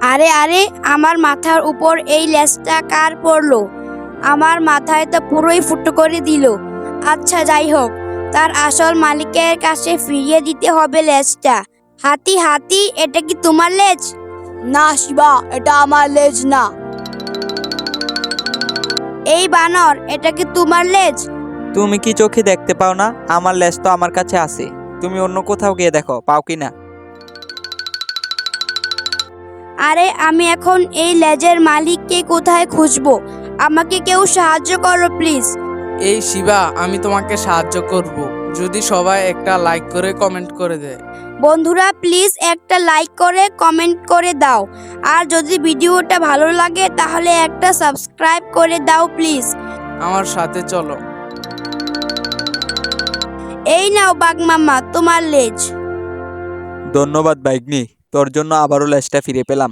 আরে আরে, আমার মাথার উপর এই লেজটা কার পড়লো? আমার মাথায় তো পুরোই ফুটো করে দিল। আচ্ছা যাই হোক, তার আসল মালিকের কাছে ফিরিয়ে দিতে হবে লেজটা। হাতি হাতি, এটা কি তোমার লেজ? না শিবা, এটা আমার লেজ না। এই বানর, এটা কি তোমার লেজ? তুমি কি চোখে দেখতে পাও না? আমার লেজ তো আমার কাছে আছে। তুমি অন্য কোথাও গিয়ে দেখো, পাও কি না? আরে আমি এখন এই লেজের মালিককে কোথায় খুঁজবো? আমাকে কেউ সাহায্য করো প্লিজ। এই শিবা, আমি তোমাকে সাহায্য করব যদি সবাই একটা লাইক করে কমেন্ট করে দেয়। বন্ধুরা প্লিজ একটা লাইক করে কমেন্ট করে দাও, আর যদি ভিডিওটা ভালো লাগে তাহলে একটা সাবস্ক্রাইব করে দাও প্লিজ। আমার সাথে চলো। এই নাও বাঘ মামা, তোমার লেজ। ধন্যবাদ বাইগনি, তোর জন্য আবারও লেজটা ফিরে পেলাম।